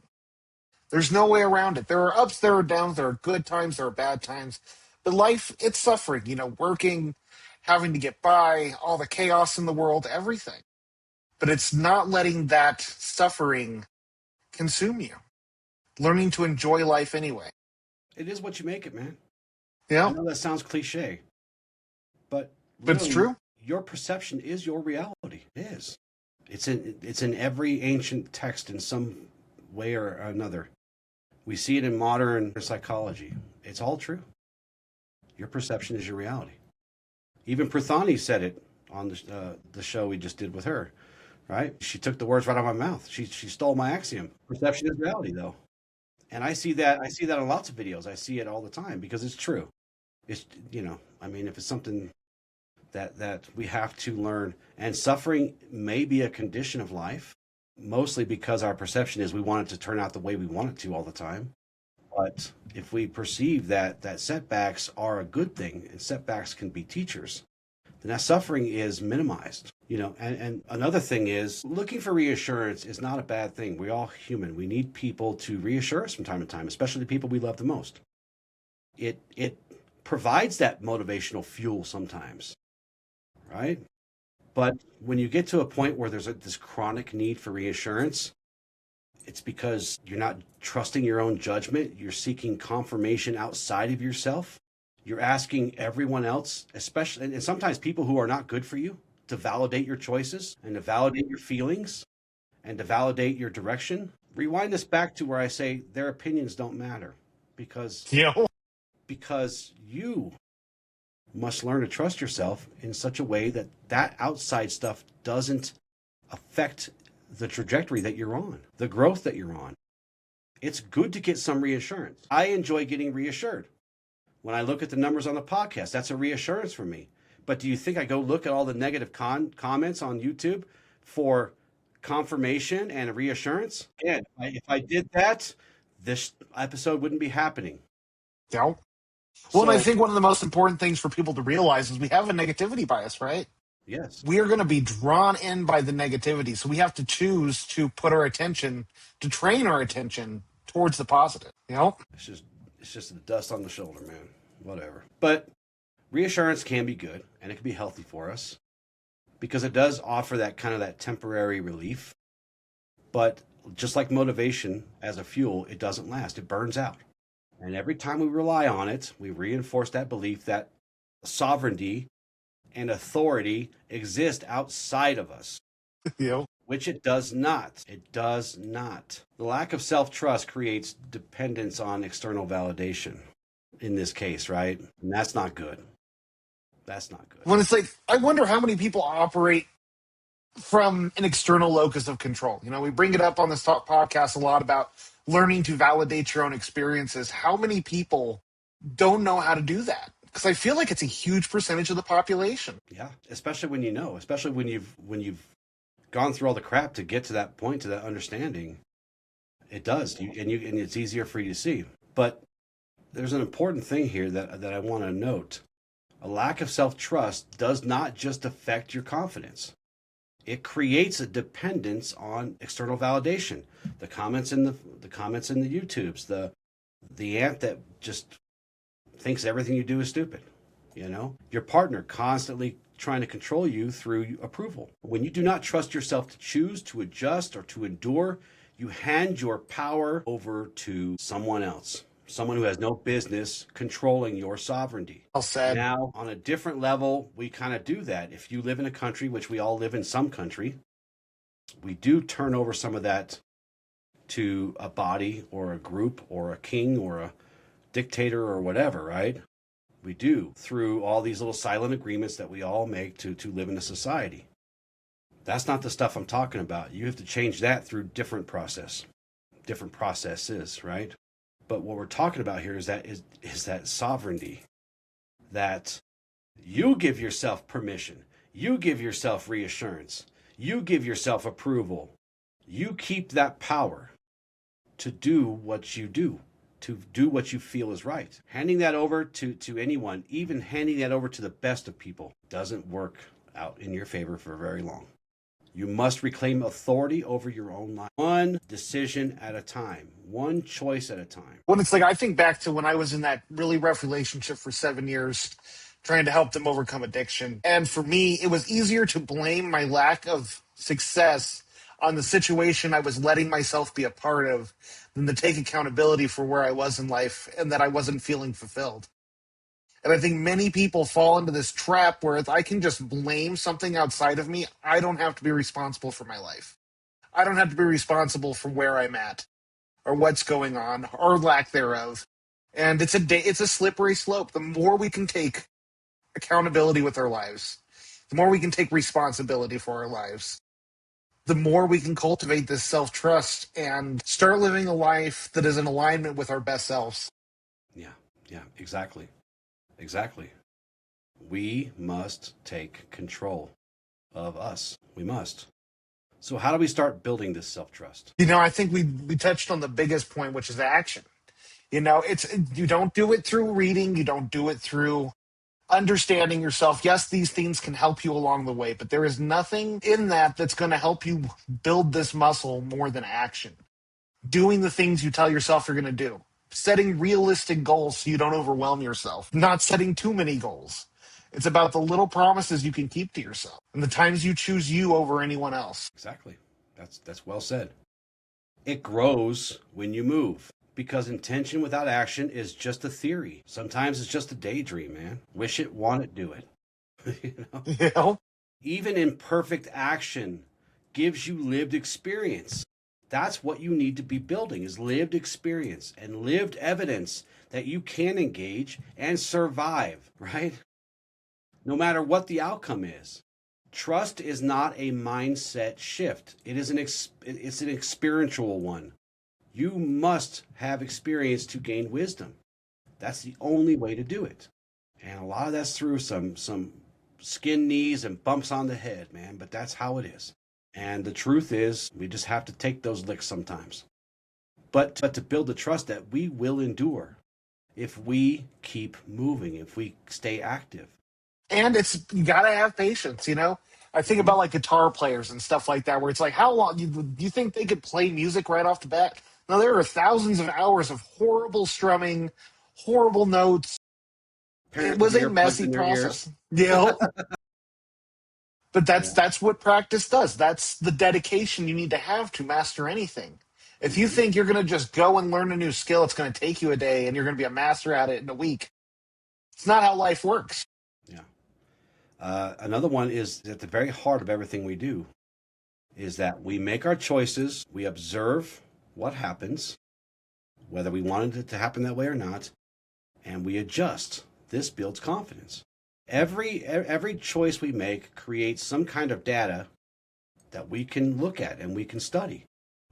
There's no way around it. There are ups, there are downs, there are good times, there are bad times. But life, it's suffering, working, having to get by, all the chaos in the world, everything. But it's not letting that suffering consume you. Learning to enjoy life anyway. It is what you make it, man. Yeah. I know that sounds cliche, but It's true. Your perception is your reality. It is. It's in every ancient text in some way or another. We see it in modern psychology. It's all true. Your perception is your reality. Even Prathani said it on the show we just did with her, right? She took the words right out of my mouth. She stole my axiom. Perception is reality, though. And I see that on lots of videos. I see it all the time because it's true. It's, if it's something that we have to learn, and suffering may be a condition of life, mostly because our perception is we want it to turn out the way we want it to all the time. But if we perceive that setbacks are a good thing, and setbacks can be teachers, then that suffering is minimized. And another thing is, looking for reassurance is not a bad thing. We're all human. We need people to reassure us from time to time, especially the people we love the most. It provides that motivational fuel sometimes, right? But when you get to a point where there's this chronic need for reassurance, it's because you're not trusting your own judgment. You're seeking confirmation outside of yourself. You're asking everyone else, especially, and sometimes people who are not good for you, to validate your choices and to validate your feelings and to validate your direction. Rewind this back to where I say their opinions don't matter, because you must learn to trust yourself in such a way that outside stuff doesn't affect the trajectory that you're on, the growth that you're on. It's good to get some reassurance. I enjoy getting reassured. When I look at the numbers on the podcast, that's a reassurance for me. But do you think I go look at all the negative comments on YouTube for confirmation and reassurance? Again, if I did that, this episode wouldn't be happening. Yeah. Well, and I think one of the most important things for people to realize is we have a negativity bias, right? Yes. We are going to be drawn in by the negativity. So we have to choose to put our attention, to train our attention towards the positive, It's just the dust on the shoulder, man. Whatever. But reassurance can be good, and it can be healthy for us, because it does offer that kind of that temporary relief. But just like motivation as a fuel, it doesn't last. It burns out. And every time we rely on it, we reinforce that belief that sovereignty and authority exist outside of us. Which it does not. It does not. The lack of self-trust creates dependence on external validation in this case, right? And that's not good. That's not good. When it's like, I wonder how many people operate from an external locus of control. We bring it up on this podcast a lot about learning to validate your own experiences. How many people don't know how to do that? Because I feel like it's a huge percentage of the population. Yeah, especially when when you've gone through all the crap to get to that point, to that understanding. It does, and it's easier for you to see. But there's an important thing here that I want to note. A lack of self-trust does not just affect your confidence. It creates a dependence on external validation. The comments in the YouTubes, the aunt that just thinks everything you do is stupid. Your partner constantly trying to control you through approval. When you do not trust yourself to choose, to adjust, or to endure, you hand your power over to someone else. someone who has no business controlling your sovereignty. Well said. Now, on a different level, we kind of do that. If you live in a country, which we all live in some country, we do turn over some of that to a body or a group or a king or a dictator or whatever, right? We do through all these little silent agreements that we all make to live in a society. That's not the stuff I'm talking about. You have to change that through different processes, right? But what we're talking about here is that sovereignty, that you give yourself permission, you give yourself reassurance, you give yourself approval, you keep that power to do what you do, to do what you feel is right. Handing that over to anyone, even handing that over to the best of people, doesn't work out in your favor for very long. You must reclaim authority over your own life. One decision at a time, one choice at a time. When it's like, I think back to when I was in that really rough relationship for 7 years, trying to help them overcome addiction. And for me, it was easier to blame my lack of success on the situation I was letting myself be a part of than to take accountability for where I was in life and that I wasn't feeling fulfilled. And I think many people fall into this trap where if I can just blame something outside of me, I don't have to be responsible for my life. I don't have to be responsible for where I'm at or what's going on or lack thereof. And it's a slippery slope. The more we can take accountability with our lives, the more we can take responsibility for our lives, the more we can cultivate this self-trust and start living a life that is in alignment with our best selves. Yeah, exactly. We must take control of us. We must. So how do we start building this self-trust? I think we touched on the biggest point, which is action. You don't do it through reading, you don't do it through understanding yourself. Yes, these things can help you along the way, but there is nothing in that that's going to help you build this muscle more than action. Doing the things you tell yourself you're going to do. Setting realistic goals so you don't overwhelm yourself. Not setting too many goals. It's about the little promises you can keep to yourself and the times you choose you over anyone else. Exactly. That's well said. It grows when you move. Because intention without action is just a theory. Sometimes it's just a daydream, man. Wish it, want it, do it. Even imperfect action gives you lived experience. That's what you need to be building, is lived experience and lived evidence that you can engage and survive, right? No matter what the outcome is. Trust is not a mindset shift. It's an experiential one. You must have experience to gain wisdom. That's the only way to do it. And a lot of that's through some skin knees and bumps on the head, man. But that's how it is. And the truth is, we just have to take those licks sometimes. But to build the trust that we will endure if we keep moving, if we stay active. And you got to have patience, I think about like guitar players and stuff like that, where it's like, how long do you think they could play music right off the bat? Now, there are thousands of hours of horrible strumming, horrible notes. It was a messy process. But that's what practice does. That's the dedication you need to have to master anything. If you think you're going to just go and learn a new skill, it's going to take you a day and you're going to be a master at it in a week. It's not how life works. Yeah. Another one is at the very heart of everything we do is that we make our choices, we observe what happens, whether we wanted it to happen that way or not, and we adjust. This builds confidence. Every choice we make creates some kind of data that we can look at and we can study.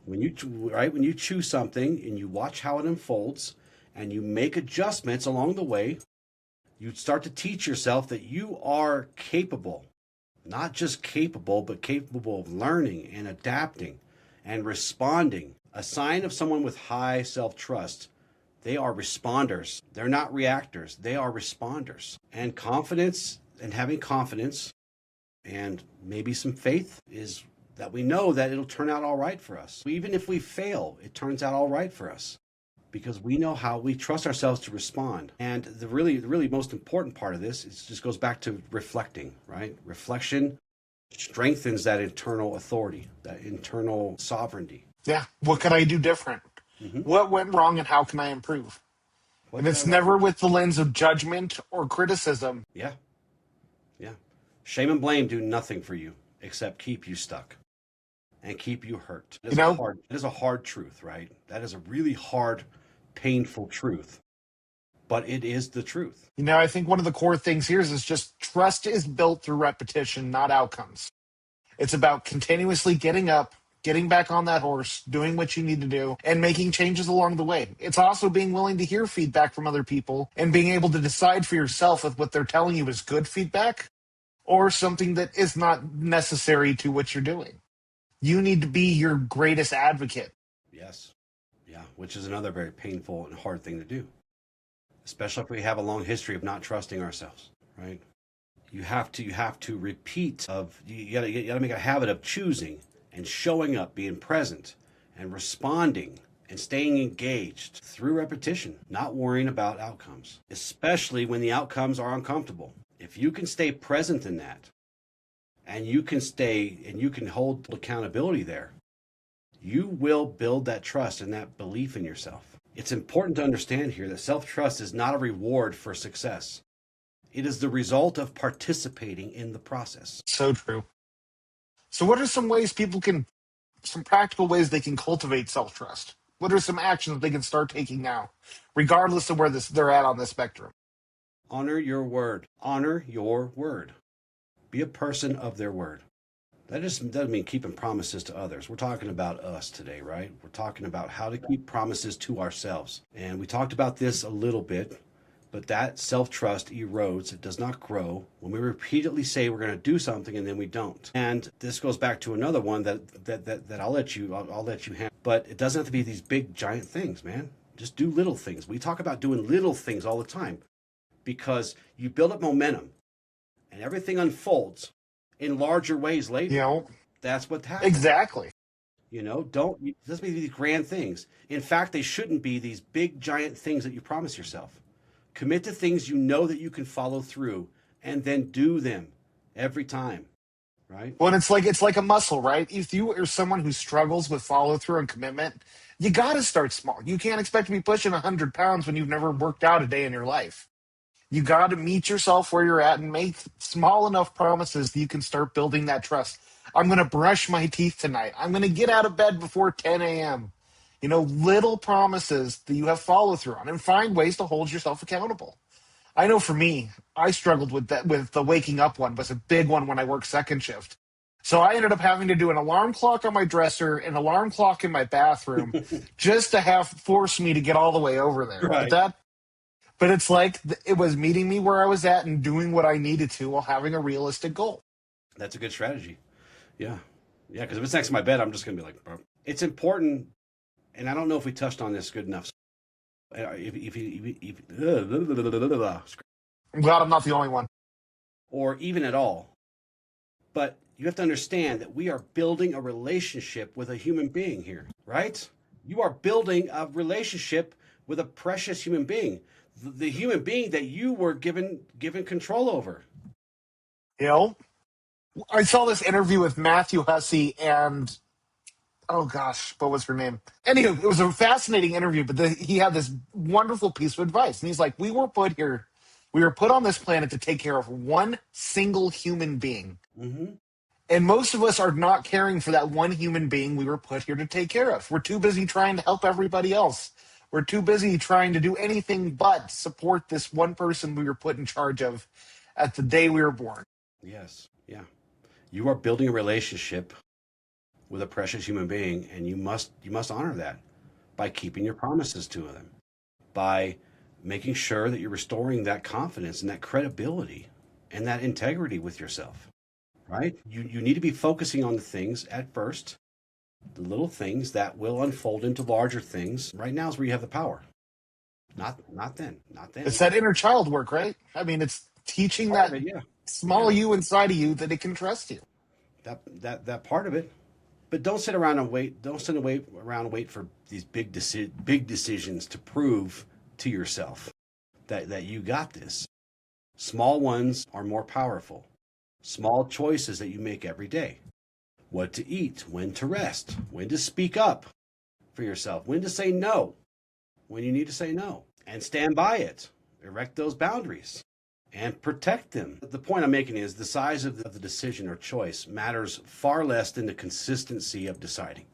When you choose something and you watch how it unfolds and you make adjustments along the way, you start to teach yourself that you are capable, not just capable, but capable of learning and adapting and responding. A sign of someone with high self-trust, they are responders. They're not reactors. They are responders. And confidence and having confidence and maybe some faith is that we know that it'll turn out all right for us. Even if we fail, it turns out all right for us because we know how we trust ourselves to respond. And the really most important part of this is just goes back to reflecting, right? Reflection strengthens that internal authority, that internal sovereignty. Yeah. What can I do different? What went wrong and how can I improve? What And did I it's write? never with the lens of judgment or criticism. Yeah, yeah. Shame and blame do nothing for you except keep you stuck and keep you hurt. It You is a know, hard, it is a hard truth, right? That is a really hard, painful truth, but it is the truth. I think one of the core things here is just trust is built through repetition, not outcomes. It's about continuously getting up, getting back on that horse, doing what you need to do, and making changes along the way. It's also being willing to hear feedback from other people and being able to decide for yourself if what they're telling you is good feedback or something that is not necessary to what you're doing. You need to be your greatest advocate. Yes. Yeah, which is another very painful and hard thing to do, especially if we have a long history of not trusting ourselves, right? You have to repeat of you gotta make a habit of choosing and showing up, being present and responding and staying engaged through repetition, not worrying about outcomes, especially when the outcomes are uncomfortable. If you can stay present in that and you can hold accountability there, you will build that trust and that belief in yourself. It's important to understand here that self-trust is not a reward for success. It is the result of participating in the process. So true. So, what are some practical ways they can cultivate self trust? What are some actions they can start taking now, regardless of where they're at on the spectrum? Honor your word. Honor your word. Be a person of their word. That just doesn't mean keeping promises to others. We're talking about us today, right? We're talking about how to keep promises to ourselves. And we talked about this a little bit, but that self-trust erodes. It does not grow when we repeatedly say we're going to do something and then we don't. And this goes back to another one that I'll let you handle. But it doesn't have to be these big giant things, man. Just do little things. We talk about doing little things all the time because you build up momentum and everything unfolds in larger ways later. That's what happens. Exactly. Don't it doesn't be these grand things. In fact, they shouldn't be these big giant things that you promise yourself. Commit to things you know that you can follow through and then do them every time, right? Well, it's like a muscle, right? If you are someone who struggles with follow through and commitment, you got to start small. You can't expect to be pushing 100 pounds when you've never worked out a day in your life. You got to meet yourself where you're at and make small enough promises that you can start building that trust. I'm going to brush my teeth tonight. I'm going to get out of bed before 10 a.m. Little promises that you have follow through on and find ways to hold yourself accountable. I know for me, I struggled with that, with the waking up one was a big one when I worked second shift. So I ended up having to do an alarm clock on my dresser, an alarm clock in my bathroom, just to have force me to get all the way over there. Right. But it's like it was meeting me where I was at and doing what I needed to while having a realistic goal. That's a good strategy. Yeah. Yeah, because if it's next to my bed, I'm just going to be like, bro. It's important, and I don't know if we touched on this good enough. If I'm glad I'm not the only one. or even at all. But you have to understand that we are building a relationship with a human being here, right? You are building a relationship with a precious human being, the human being that you were given control over. I saw this interview with Matthew Hussey and oh gosh, what was her name? Anywho, it was a fascinating interview, but he had this wonderful piece of advice. And he's like, we were put on this planet to take care of one single human being. Mm-hmm. And most of us are not caring for that one human being we were put here to take care of. We're too busy trying to help everybody else. We're too busy trying to do anything but support this one person we were put in charge of at the day we were born. Yes. Yeah. You are building a relationship with a precious human being, and you must honor that by keeping your promises to them, by making sure that you're restoring that confidence and that credibility and that integrity with yourself, right? You need to be focusing on the things at first, the little things that will unfold into larger things. Right now is where you have the power. Not then. It's that inner child work, right? I mean, it's teaching that small you inside of you that it can trust you. That part of it. But don't sit around and wait. Don't sit around and wait for these big decisions to prove to yourself that you got this. Small ones are more powerful. Small choices that you make every day. What to eat, when to rest, when to speak up for yourself, when to say no, when you need to say no. and stand by it. Erect those boundaries and protect them. The point I'm making is the size of the decision or choice matters far less than the consistency of deciding,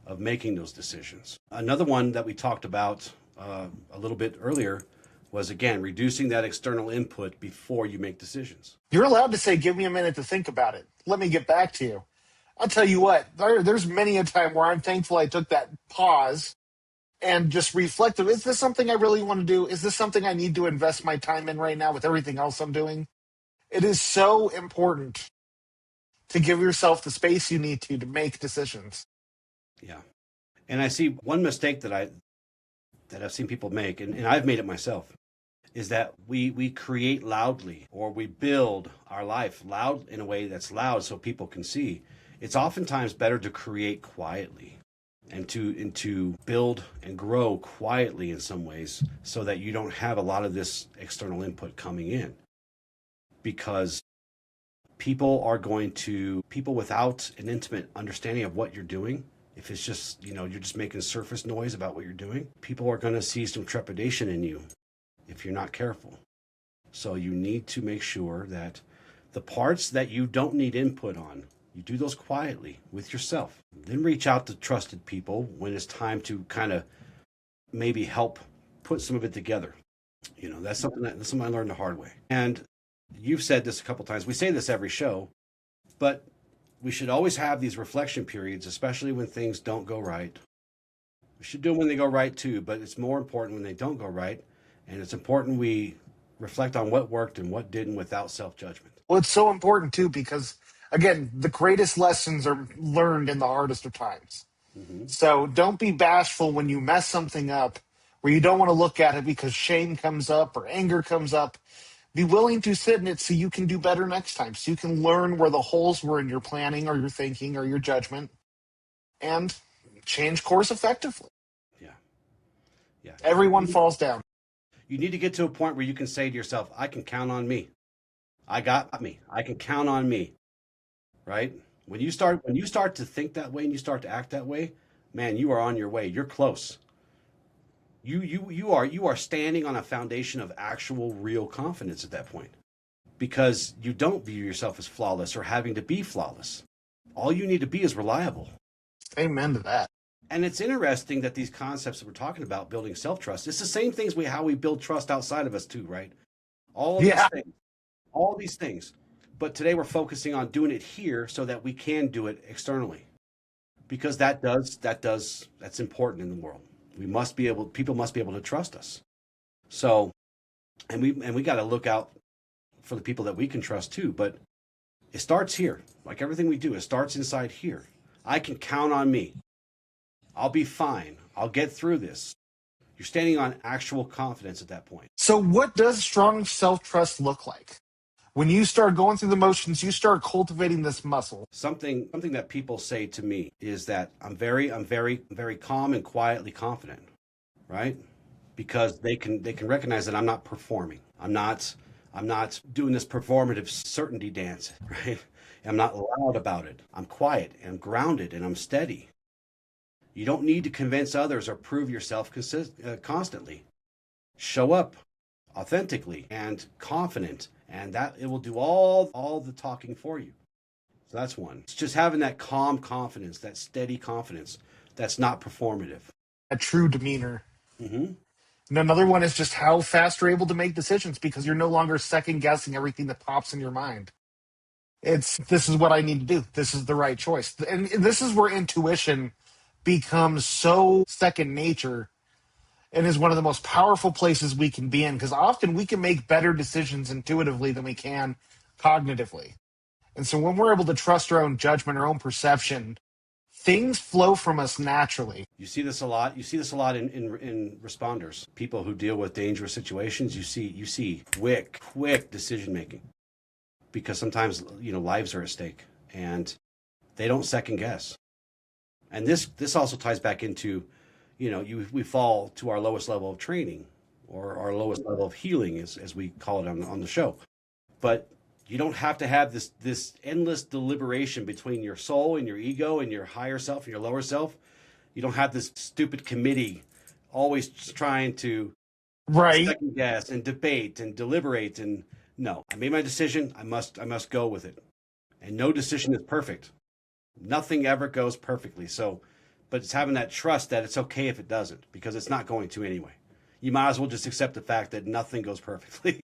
of making those decisions. Another one that we talked about a little bit earlier was, again, reducing that external input before you make decisions. You're allowed to say, give me a minute to think about it. Let me get back to you. I'll tell you what, there's many a time where I'm thankful I took that pause and just reflected. Is this something I really want to do? Is this something I need to invest my time in right now with everything else I'm doing? It is so important to give yourself the space you need to make decisions. Yeah. And I see one mistake that I've seen people make, and I've made it myself, is that we create loudly, or we build our life loud in a way that's loud so people can see. It's oftentimes better to create quietly and to build and grow quietly in some ways, so that you don't have a lot of this external input coming in. Because people without an intimate understanding of what you're doing, if it's just, you're just making surface noise about what you're doing, people are going to see some trepidation in you if you're not careful. So you need to make sure that the parts that you don't need input on, you do those quietly with yourself. Then reach out to trusted people when it's time to kind of maybe help put some of it together. That's something I learned the hard way. And you've said this a couple times. We say this every show, but we should always have these reflection periods, especially when things don't go right. We should do them when they go right too, but it's more important when they don't go right. And it's important we reflect on what worked and what didn't without self-judgment. Well, it's so important too, because again, the greatest lessons are learned in the hardest of times. Mm-hmm. So don't be bashful when you mess something up where you don't want to look at it because shame comes up or anger comes up. Be willing to sit in it so you can do better next time, so you can learn where the holes were in your planning or your thinking or your judgment and change course effectively. Yeah. Everyone falls down. You need to get to a point where you can say to yourself, I can count on me. I got me. I can count on me. Right? When you start to think that way and you start to act that way, man, you are on your way. You're close. You are standing on a foundation of actual real confidence at that point, because you don't view yourself as flawless or having to be flawless. All you need to be is reliable. Amen to that. And it's interesting that these concepts that we're talking about, building self-trust, it's the same things how we build trust outside of us too, right? All these things. But today we're focusing on doing it here so that we can do it externally, because that's important in the world. People must be able to trust us. So, and we got to look out for the people that we can trust too. But it starts here. Like everything we do, it starts inside here. I can count on me. I'll be fine. I'll get through this. You're standing on actual confidence at that point. So what does strong self-trust look like? When you start going through the motions, you start cultivating this muscle. Something that people say to me is that I'm very calm and quietly confident, right? Because they can recognize that I'm not performing. I'm not doing this performative certainty dance, right? I'm not loud about it. I'm quiet and grounded and I'm steady. You don't need to convince others or prove yourself constantly. Show up authentically and confident, and that it will do all the talking for you. So that's one. It's just having that calm confidence, that steady confidence that's not performative. A true demeanor. Mm-hmm. And another one is just how fast you're able to make decisions, because you're no longer second guessing everything that pops in your mind. This is what I need to do. This is the right choice. And this is where intuition becomes so second nature and is one of the most powerful places we can be in, because often we can make better decisions intuitively than we can cognitively. And so when we're able to trust our own judgment, our own perception, things flow from us naturally. You see this a lot. You see this a lot in responders, people who deal with dangerous situations. You see quick decision making, because sometimes lives are at stake and they don't second guess. And this also ties back into, we fall to our lowest level of training, or our lowest level of healing, as we call it on the show. But you don't have to have this endless deliberation between your soul and your ego and your higher self and your lower self. You don't have this stupid committee always trying to Right. second guess and debate and deliberate. And no, I made my decision. I must go with it. And no decision is perfect. Nothing ever goes perfectly. So, but it's having that trust that it's okay if it doesn't, because it's not going to anyway. You might as well just accept the fact that nothing goes perfectly.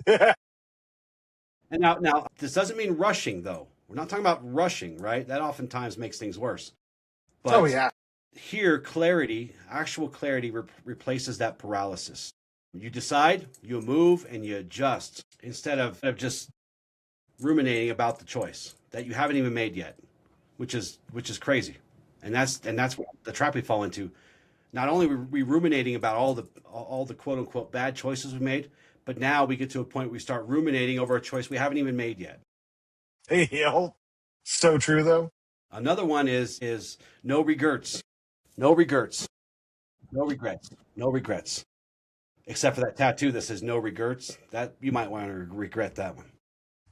And now this doesn't mean rushing, though. We're not talking about rushing, right? That oftentimes makes things worse. Oh, But yeah. here, clarity, actual clarity, replaces that paralysis. You decide, you move, and you adjust instead of just ruminating about the choice that you haven't even made yet, which is crazy. And that's the trap we fall into. Not only are we ruminating about all the quote unquote bad choices we made, but now we get to a point where we start ruminating over a choice we haven't even made yet. Hey, yo. So true, though. Another one is no regrets. No regrets. No regrets. No regrets. Except for that tattoo that says no regrets. That you might want to regret that one.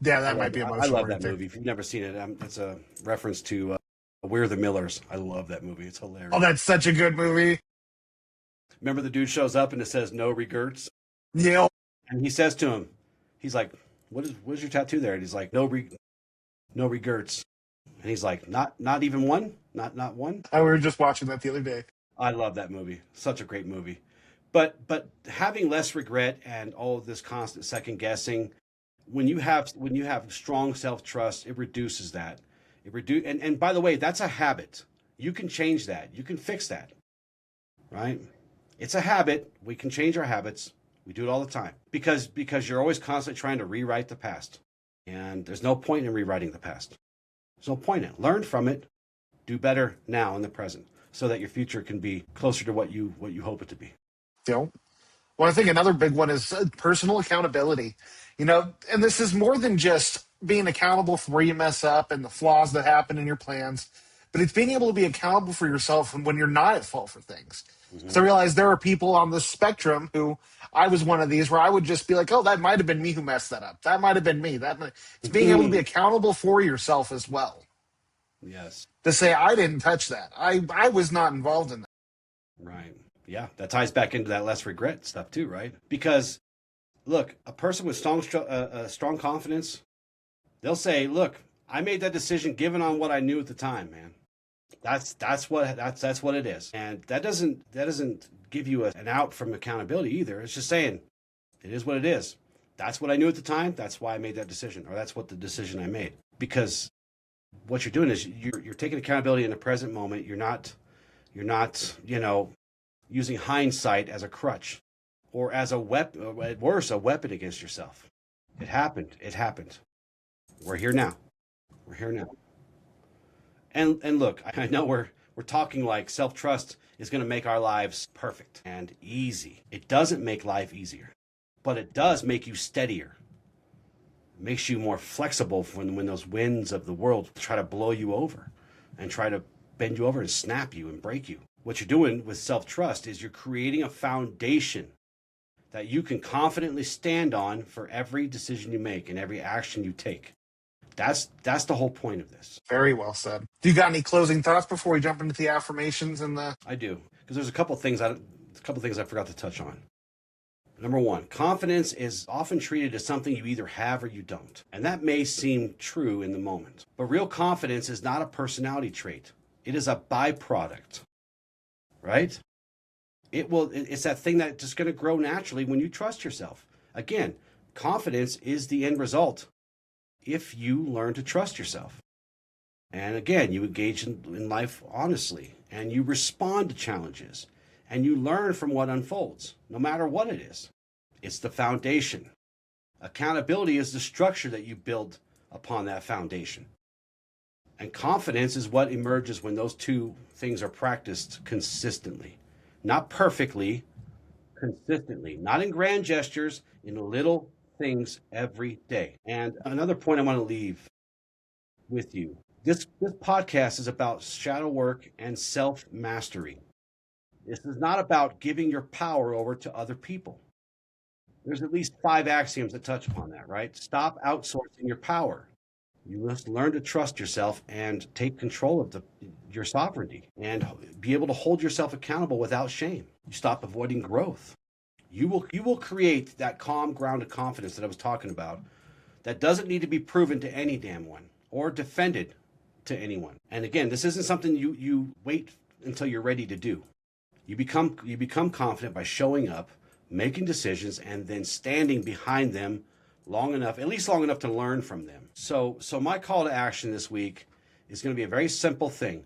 Yeah, that might be I emotional love right that there. movie. If you've never seen it, it's a reference to We're the Millers. I love that movie. It's hilarious. Oh, that's such a good movie. Remember the dude shows up and it says no regrets? Yeah. And he says to him, he's like, what's your tattoo there? And he's like, no regrets. And he's like, not even one? Not one? We were just watching that the other day. I love that movie. Such a great movie. But having less regret and all of this constant second guessing, when you have strong self-trust, it reduces that. And by the way, that's a habit. You can change that. You can fix that. Right? It's a habit. We can change our habits. We do it all the time. Because you're always constantly trying to rewrite the past. And there's no point in rewriting the past. There's no point in it. Learn from it. Do better now in the present, so that your future can be closer to what you hope it to be. You know? Well, I think another big one is personal accountability. And this is more than just being accountable for where you mess up and the flaws that happen in your plans, but it's being able to be accountable for yourself when you're not at fault for things. So I realize there are people on this spectrum who I was one of these where I would just be like, oh, that might have been me who messed that up. That might have been me. It's being able to be accountable for yourself as well. Yes. To say, I didn't touch that. I was not involved in that. Right. Yeah. That ties back into that less regret stuff too, right? Because look, a person with strong confidence, they'll say, look, I made that decision given on what I knew at the time, man. That's what it is. And that doesn't give you an out from accountability either. It's just saying it is what it is. That's what I knew at the time. That's why I made that decision, or that's what the decision I made. Because what you're doing is you're taking accountability in the present moment. You're not, using hindsight as a crutch or as a weapon, or at worse, a weapon against yourself. It happened. We're here now. And look, I know we're talking like self-trust is going to make our lives perfect and easy. It doesn't make life easier, but it does make you steadier. It makes you more flexible when those winds of the world try to blow you over and try to bend you over and snap you and break you. What you're doing with self-trust is you're creating a foundation that you can confidently stand on for every decision you make and every action you take. That's the whole point of this. Very well said. Do you got any closing thoughts before we jump into the affirmations and the? I do, because there's a couple things I forgot to touch on. Number one, confidence is often treated as something you either have or you don't. And that may seem true in the moment. But real confidence is not a personality trait. It is a byproduct, right? It's that thing that's just going to grow naturally when you trust yourself. Again, confidence is the end result if you learn to trust yourself. And again, you engage in life honestly, and you respond to challenges, and you learn from what unfolds, no matter what it is. It's the foundation. Accountability is the structure that you build upon that foundation. And confidence is what emerges when those two things are practiced consistently. Not perfectly, consistently. Not in grand gestures, in little things every day. And another point I want to leave with you. This podcast is about shadow work and self-mastery. This is not about giving your power over to other people. There's at least 5 axioms that touch upon that, right? Stop outsourcing your power. You must learn to trust yourself and take control of your sovereignty and be able to hold yourself accountable without shame. You stop avoiding growth. You will create that calm, grounded confidence that I was talking about that doesn't need to be proven to any damn one or defended to anyone. And again, this isn't something you wait until you're ready to do. You become confident by showing up, making decisions, and then standing behind them long enough, at least long enough to learn from them. So my call to action this week is going to be a very simple thing.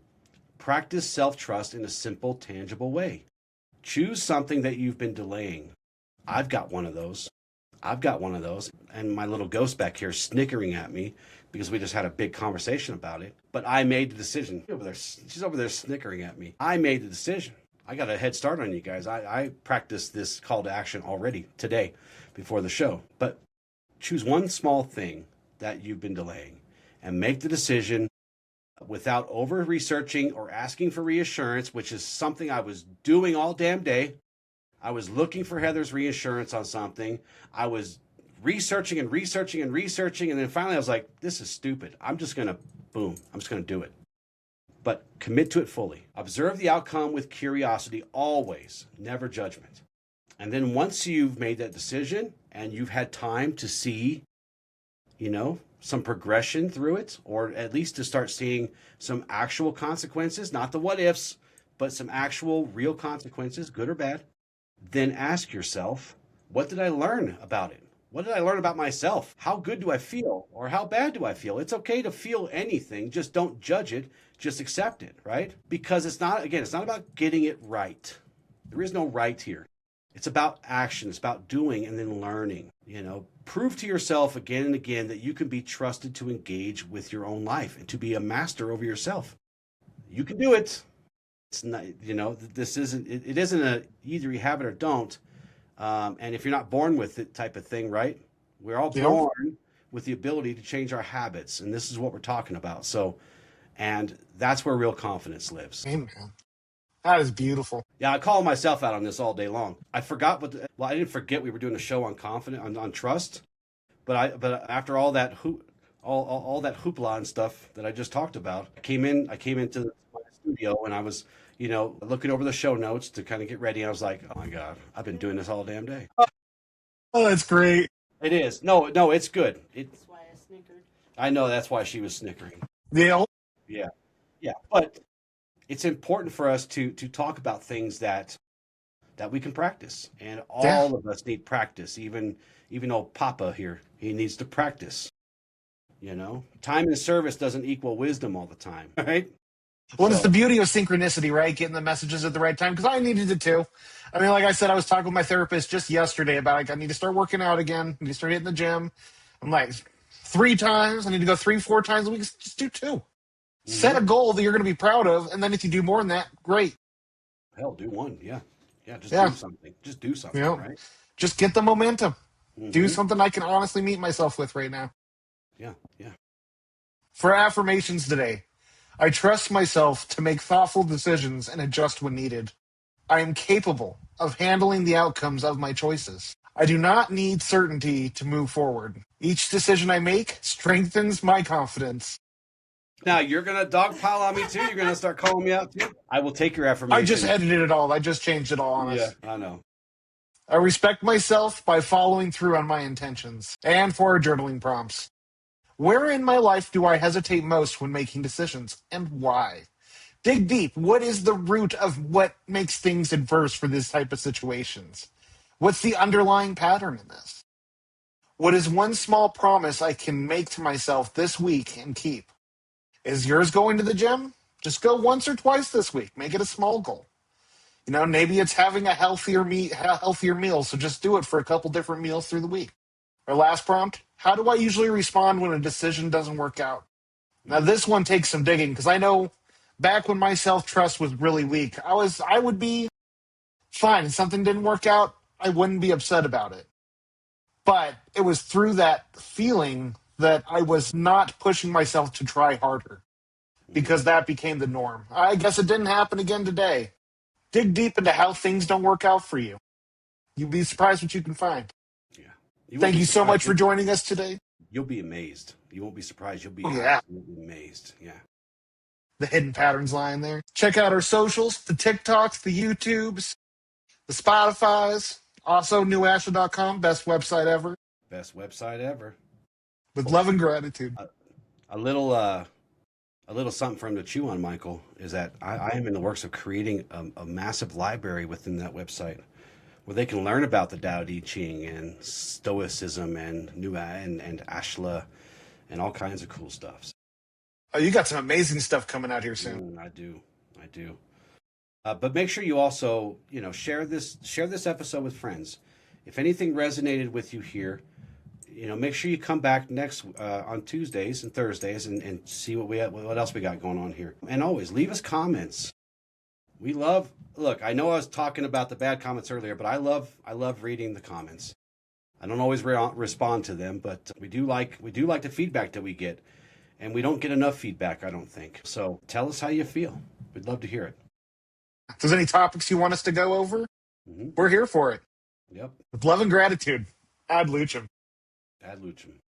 Practice self-trust in a simple, tangible way. Choose something that you've been delaying. I've got one of those. And my little ghost back here snickering at me because we just had a big conversation about it. But I made the decision. She's over there snickering at me. I made the decision. I got a head start on you guys. I practiced this call to action already today before the show. But choose one small thing that you've been delaying and make the decision without over researching or asking for reassurance, which is something I was doing all damn day. I was looking for Heather's reassurance on something. I was researching, and then finally I was like, this is stupid. I'm just going to do it. But commit to it fully. Observe the outcome with curiosity always, never judgment. And then once you've made that decision and you've had time to see, some progression through it, or at least to start seeing some actual consequences, not the what ifs, but some actual real consequences, good or bad, then ask yourself, what did I learn about it? What did I learn about myself? How good do I feel? Or how bad do I feel? It's okay to feel anything. Just don't judge it. Just accept it, right? Because it's not about getting it right. There is no right here. It's about action. It's about doing and then learning. Prove to yourself again and again that you can be trusted to engage with your own life and to be a master over yourself. You can do it. It's not, this isn't, it isn't a either you have it or don't. And if you're not born with it type of thing, right? We're all born with the ability to change our habits. And this is what we're talking about. And that's where real confidence lives. Amen. That is beautiful. Yeah, I call myself out on this all day long. I forgot I didn't forget we were doing a show on on trust. But after all that all that hoopla and stuff that I just talked about, I came into my studio and I was, looking over the show notes to kind of get ready. And I was like, oh my God, I've been doing this all damn day. Oh, that's great. It is. No, it's good. That's why I snickered. I know that's why she was snickering. Yeah. Yeah. But it's important for us to talk about things that we can practice. And all of us need practice. Even old Papa here, he needs to practice. Time and service doesn't equal wisdom all the time, right? Well, it's the beauty of synchronicity, right? Getting the messages at the right time, because I needed it too. I mean, like I said, I was talking with my therapist just yesterday about, I need to start working out again. I need to start hitting the gym. I'm like, 3 times. I need to go 3-4 times a week. Just do 2. Mm-hmm. Set a goal that you're going to be proud of, and then if you do more than that, great. Hell, do 1, yeah. Yeah, do something. Just do something, right? Just get the momentum. Mm-hmm. Do something I can honestly meet myself with right now. Yeah. For affirmations today, I trust myself to make thoughtful decisions and adjust when needed. I am capable of handling the outcomes of my choices. I do not need certainty to move forward. Each decision I make strengthens my confidence. Now, you're going to dogpile on me too? You're going to start calling me out too? I will take your affirmation. I just edited it all. I just changed it all on us. Yeah, I know. I respect myself by following through on my intentions. And for our journaling prompts. Where in my life do I hesitate most when making decisions, and why? Dig deep. What is the root of what makes things adverse for this type of situations? What's the underlying pattern in this? What is one small promise I can make to myself this week and keep? Is yours going to the gym? Just go once or twice this week. Make it a small goal. Maybe it's having a healthier meal, so just do it for a couple different meals through the week. Our last prompt, how do I usually respond when a decision doesn't work out? Now, this one takes some digging, because I know back when my self-trust was really weak, I would be fine. If something didn't work out, I wouldn't be upset about it. But it was through that feeling that I was not pushing myself to try harder, because that became the norm. I guess it didn't happen again today. Dig deep into how things don't work out for you. You'd be surprised what you can find. Thank you so much for joining us today. You'll be amazed. You won't be surprised. You'll be absolutely amazed. Yeah. The hidden patterns lying there. Check out our socials, the TikToks, the YouTubes, the Spotifys, Also, newashla.com, best website ever. Best website ever. With love and gratitude. A little something for him to chew on, Michael, is that I am in the works of creating a massive library within that website where they can learn about the Tao Te Ching and Stoicism and and Ashla and all kinds of cool stuff. Oh, you got some amazing stuff coming out here soon. I do. But make sure you also, share this episode with friends. If anything resonated with you here, make sure you come back next on Tuesdays and Thursdays and see what else we got going on here. And always leave us comments. Look, I know I was talking about the bad comments earlier, but I love reading the comments. I don't always respond to them, but we do like the feedback that we get, and we don't get enough feedback, I don't think. So tell us how you feel. We'd love to hear it. If there's any topics you want us to go over, we're here for it. Yep. With love and gratitude. Ad lucem. Ad lucem.